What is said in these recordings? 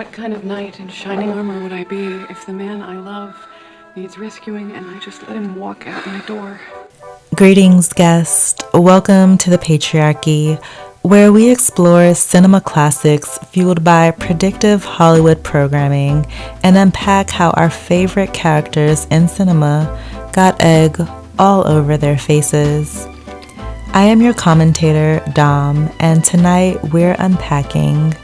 What kind of knight in shining armor would I be if the man I love needs rescuing and I just let him walk out my door? Greetings, guest. Welcome to the Patriarchy, where we explore cinema classics fueled by predictive Hollywood programming and unpack how our favorite characters in cinema got egg all over their faces. I am your commentator, Dom, and tonight we're unpacking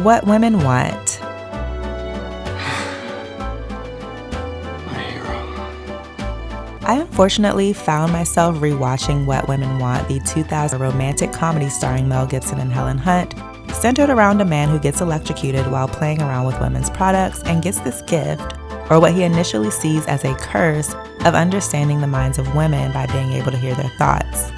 What Women Want. I unfortunately found myself rewatching What Women Want, the 2000 romantic comedy starring Mel Gibson and Helen Hunt, centered around a man who gets electrocuted while playing around with women's products and gets this gift, or what he initially sees as a curse, of understanding the minds of women by being able to hear their thoughts.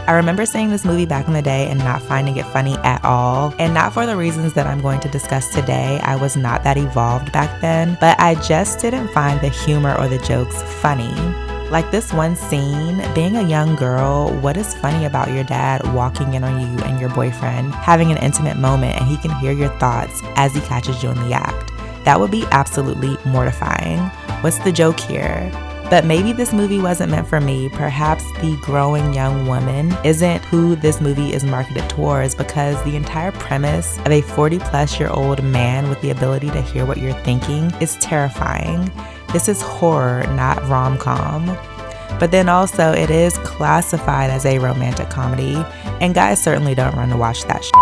I remember seeing this movie back in the day and not finding it funny at all, and not for the reasons that I'm going to discuss today. I was not that evolved back then, but I just didn't find the humor or the jokes funny. Like this one scene, being a young girl, what is funny about your dad walking in on you and your boyfriend having an intimate moment and he can hear your thoughts as he catches you in the act? That would be absolutely mortifying. What's the joke here? But maybe this movie wasn't meant for me. Perhaps the growing young woman isn't who this movie is marketed towards, because the entire premise of a 40-plus-year-old man with the ability to hear what you're thinking is terrifying. This is horror, not rom-com. But then also, it is classified as a romantic comedy, and guys certainly don't run to watch that shit.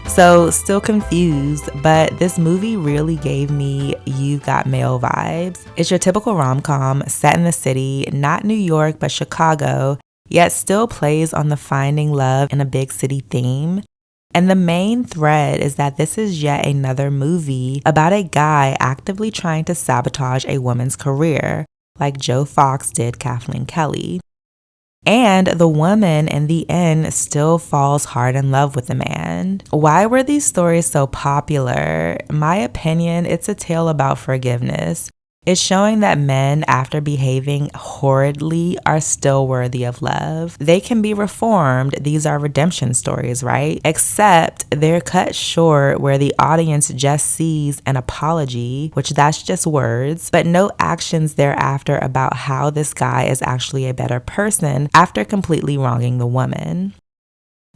So, still confused, but this movie really gave me You've Got Mail vibes. It's your typical rom-com set in the city, not New York, but Chicago, yet still plays on the finding love in a big city theme. And the main thread is that this is yet another movie about a guy actively trying to sabotage a woman's career, like Joe Fox did Kathleen Kelly. And the woman in the end still falls hard in love with the man. Why were these stories so popular? My opinion, it's a tale about forgiveness. It's showing that men, after behaving horridly, are still worthy of love. They can be reformed. These are redemption stories, right? Except they're cut short where the audience just sees an apology, which that's just words, but no actions thereafter about how this guy is actually a better person after completely wronging the woman.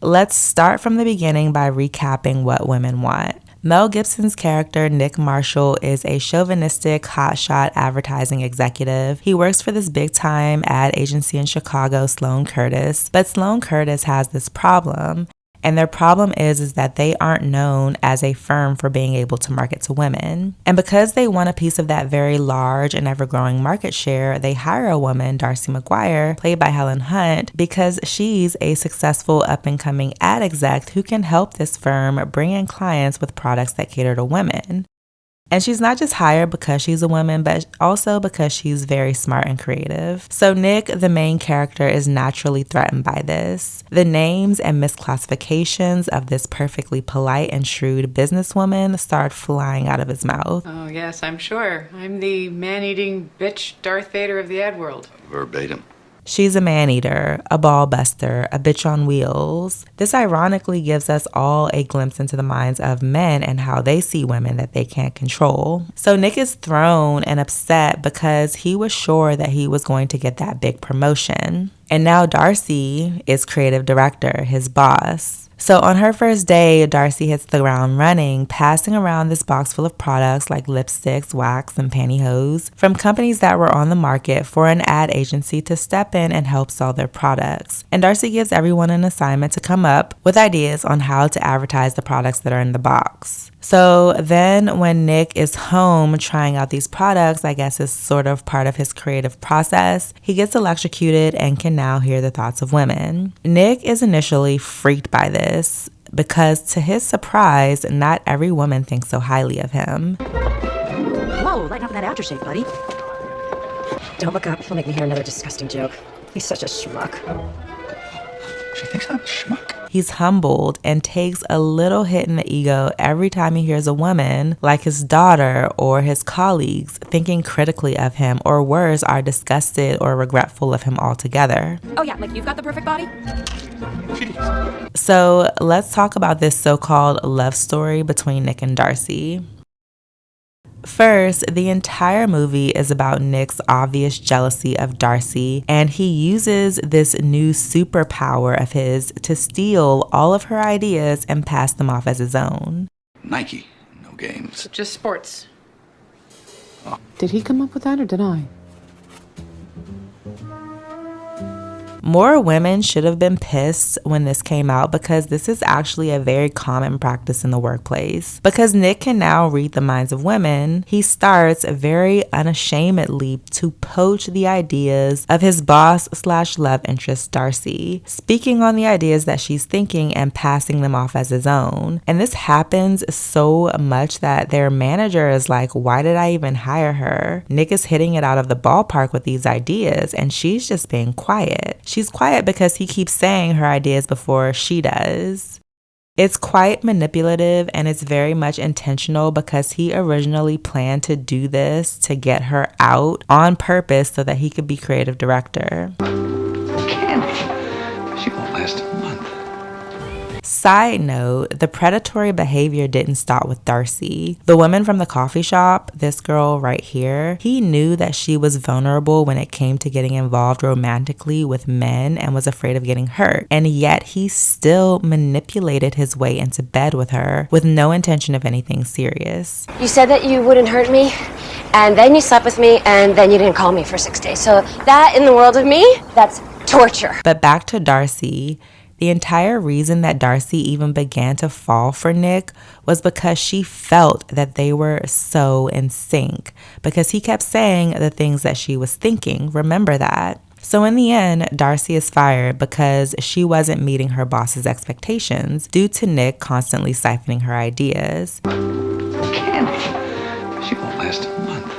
Let's start from the beginning by recapping What Women Want. Mel Gibson's character, Nick Marshall, is a chauvinistic hotshot advertising executive. He works for this big-time ad agency in Chicago, Sloane Curtis. But Sloane Curtis has this problem, and their problem is that they aren't known as a firm for being able to market to women. And because they want a piece of that very large and ever-growing market share, they hire a woman, Darcy McGuire, played by Helen Hunt, because she's a successful up-and-coming ad exec who can help this firm bring in clients with products that cater to women. And she's not just hired because she's a woman, but also because she's very smart and creative. So Nick, the main character, is naturally threatened by this. The names and misclassifications of this perfectly polite and shrewd businesswoman start flying out of his mouth. Oh, yes, I'm sure. I'm the man-eating bitch Darth Vader of the ad world. Verbatim. She's a man-eater, a ball-buster, a bitch on wheels. This ironically gives us all a glimpse into the minds of men and how they see women that they can't control. So Nick is thrown and upset because he was sure that he was going to get that big promotion. And now Darcy is creative director, his boss. So on her first day, Darcy hits the ground running, passing around this box full of products like lipsticks, wax, and pantyhose from companies that were on the market for an ad agency to step in and help sell their products. And Darcy gives everyone an assignment to come up with ideas on how to advertise the products that are in the box. So then when Nick is home trying out these products, I guess is sort of part of his creative process, he gets electrocuted and can now hear the thoughts of women. Nick is initially freaked by this because, to his surprise, not every woman thinks so highly of him. Whoa, lighten up that aftershave, buddy. Don't look up, he'll make me hear another disgusting joke. He's such a schmuck. She thinks I'm a schmuck. He's humbled and takes a little hit in the ego every time he hears a woman, like his daughter or his colleagues, thinking critically of him, or worse, are disgusted or regretful of him altogether. Oh yeah, like you've got the perfect body? So let's talk about this so-called love story between Nick and Darcy. First, the entire movie is about Nick's obvious jealousy of Darcy, and he uses this new superpower of his to steal all of her ideas and pass them off as his own. Nike, no games. Just sports. Oh. Did he come up with that or did I? More women should have been pissed when this came out because this is actually a very common practice in the workplace. Because Nick can now read the minds of women, he starts very unashamedly to poach the ideas of his boss/love interest Darcy, speaking on the ideas that she's thinking and passing them off as his own. And this happens so much that their manager is like, why did I even hire her? Nick is hitting it out of the ballpark with these ideas and she's just being quiet. She's quiet because he keeps saying her ideas before she does. It's quite manipulative and it's very much intentional because he originally planned to do this to get her out on purpose so that he could be creative director. Candy. She won't last a month. Side note, the predatory behavior didn't stop with Darcy. The woman from the coffee shop, this girl right here, he knew that she was vulnerable when it came to getting involved romantically with men and was afraid of getting hurt. And yet he still manipulated his way into bed with her with no intention of anything serious. You said that you wouldn't hurt me, and then you slept with me, and then you didn't call me for 6 days. So that, in the world of me, that's torture. But back to Darcy. The entire reason that Darcy even began to fall for Nick was because she felt that they were so in sync, because he kept saying the things that she was thinking. Remember that. So in the end, Darcy is fired because she wasn't meeting her boss's expectations due to Nick constantly siphoning her ideas. Candy. She won't last a month.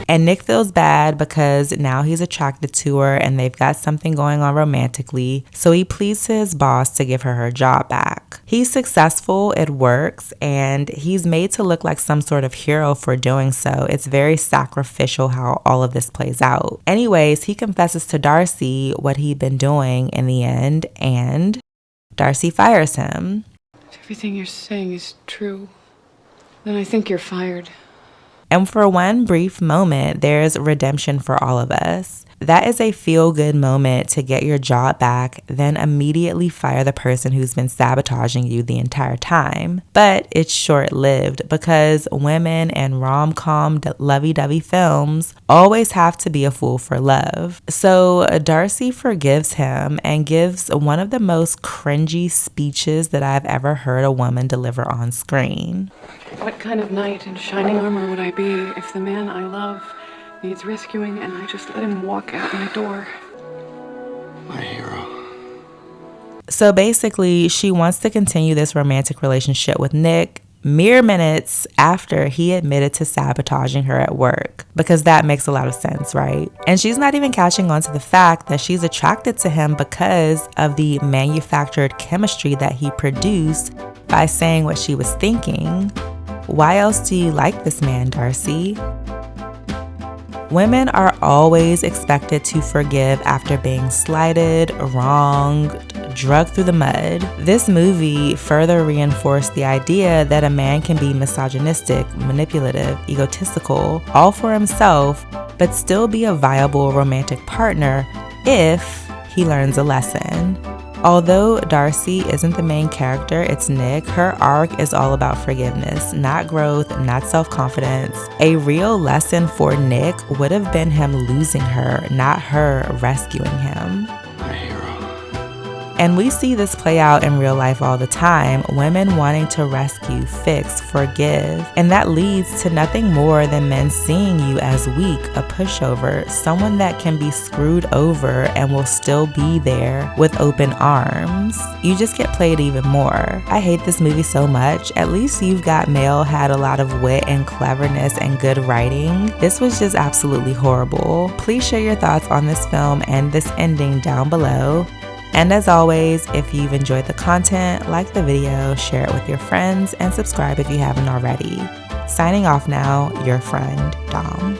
And Nick feels bad because now he's attracted to her and they've got something going on romantically, so he pleads to his boss to give her job back. He's successful, it works, and he's made to look like some sort of hero for doing so. It's very sacrificial how all of this plays out. Anyways, he confesses to Darcy what he'd been doing in the end, and Darcy fires him. If everything you're saying is true, then I think you're fired. And for one brief moment, there's redemption for all of us. That is a feel-good moment to get your job back, then immediately fire the person who's been sabotaging you the entire time. But it's short-lived because women and rom-com lovey-dovey films always have to be a fool for love. So Darcy forgives him and gives one of the most cringy speeches that I've ever heard a woman deliver on screen. What kind of knight in shining armor would I be if the man I love needs rescuing and I just let him walk out my door? My hero. So basically, she wants to continue this romantic relationship with Nick mere minutes after he admitted to sabotaging her at work, because that makes a lot of sense, right? And she's not even catching on to the fact that she's attracted to him because of the manufactured chemistry that he produced by saying what she was thinking. Why else do you like this man, Darcy? Women are always expected to forgive after being slighted, wronged, dragged through the mud. This movie further reinforced the idea that a man can be misogynistic, manipulative, egotistical, all for himself, but still be a viable romantic partner if he learns a lesson. Although Darcy isn't the main character, it's Nick, her arc is all about forgiveness, not growth, not self-confidence. A real lesson for Nick would have been him losing her, not her rescuing him. My hero. And we see this play out in real life all the time, women wanting to rescue, fix, forgive. And that leads to nothing more than men seeing you as weak, a pushover, someone that can be screwed over and will still be there with open arms. You just get played even more. I hate this movie so much. At least You've Got Mail had a lot of wit and cleverness and good writing. This was just absolutely horrible. Please share your thoughts on this film and this ending down below. And as always, if you've enjoyed the content, like the video, share it with your friends, and subscribe if you haven't already. Signing off now, your friend, Dom.